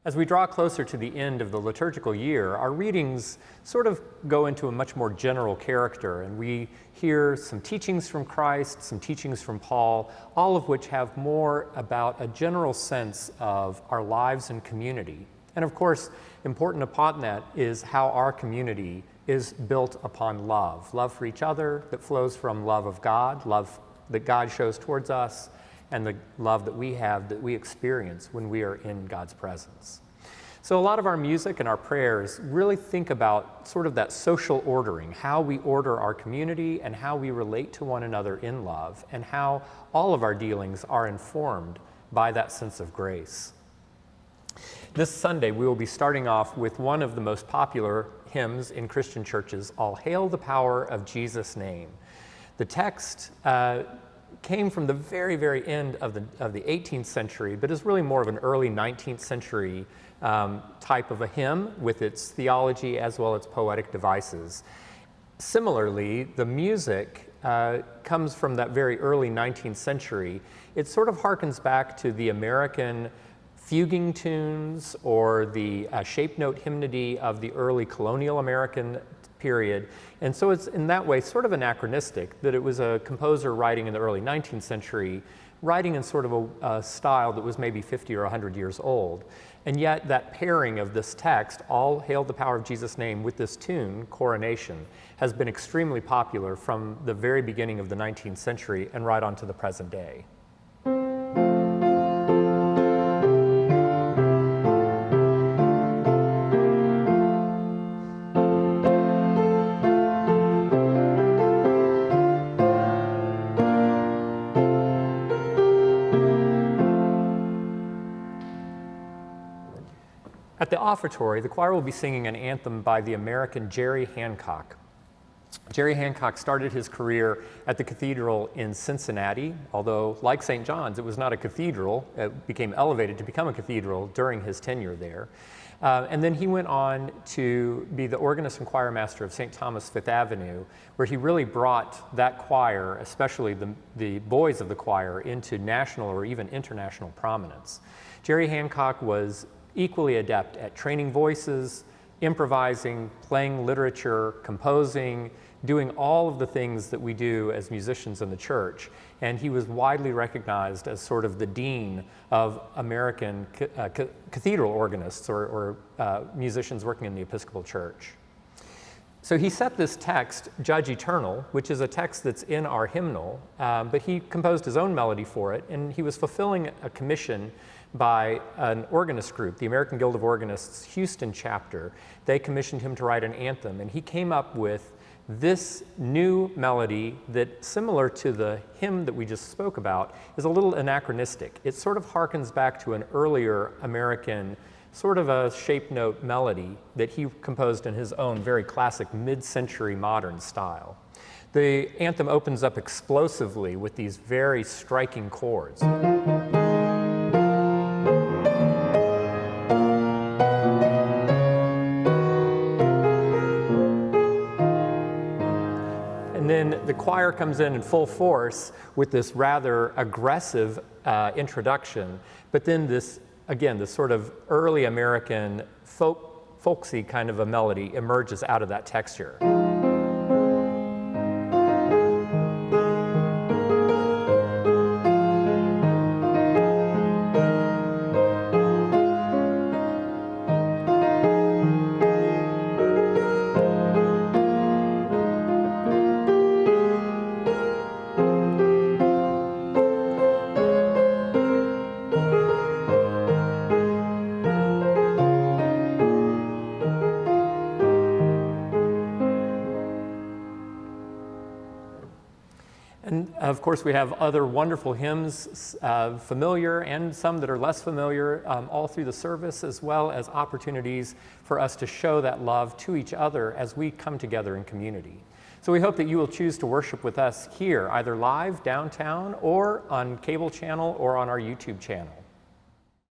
As we draw closer to the end of the liturgical year, our readings sort of go into a much more general character, and we hear some teachings from Christ, some teachings from Paul, all of which have more about a general sense of our lives and community. And of course, important upon that is how our community is built upon love for each other that flows from love of God, love that God shows towards us, and the love that we have, that we experience when we are in God's presence. So a lot of our music and our prayers really think about sort of that social ordering, how we order our community and how we relate to one another in love, and how all of our dealings are informed by that sense of grace. This Sunday, we will be starting off with one of the most popular hymns in Christian churches, All Hail the Power of Jesus' Name. The text came from the very, very end of the 18th century, but is really more of an early 19th century type of a hymn with its theology as well as poetic devices. Similarly, the music comes from that very early 19th century. It sort of harkens back to the American fuguing tunes or the shape note hymnody of the early colonial American period. And so it's in that way sort of anachronistic that it was a composer writing in the early 19th century, writing in sort of a style that was maybe 50 or 100 years old. And yet that pairing of this text, All Hail the Power of Jesus' Name, with this tune, Coronation, has been extremely popular from the very beginning of the 19th century and right on to the present day. At the offertory, the choir will be singing an anthem by the American Jerry Hancock. Jerry Hancock started his career at the cathedral in Cincinnati, although like St. John's, it was not a cathedral. It became elevated to become a cathedral during his tenure there. And then he went on to be the organist and choir master of St. Thomas Fifth Avenue, where he really brought that choir, especially the boys of the choir, into national or even international prominence. Jerry Hancock was equally adept at training voices, improvising, playing literature, composing, doing all of the things that we do as musicians in the church. And he was widely recognized as sort of the dean of American cathedral organists or musicians working in the Episcopal Church. So he set this text, Judge Eternal, which is a text that's in our hymnal, but he composed his own melody for it, and he was fulfilling a commission by an organist group, the American Guild of Organists Houston chapter. They commissioned him to write an anthem, and he came up with this new melody that, similar to the hymn that we just spoke about, is a little anachronistic. It sort of harkens back to an earlier American sort of a shape note melody that he composed in his own very classic mid-century modern style. The anthem opens up explosively with these very striking chords. And then the choir comes in full force with this rather aggressive introduction, but then this, again, this sort of early American folksy kind of a melody emerges out of that texture. And of course, we have other wonderful hymns, familiar and some that are less familiar, all through the service, as well as opportunities for us to show that love to each other as we come together in community. So we hope that you will choose to worship with us here, either live downtown or on cable channel or on our YouTube channel.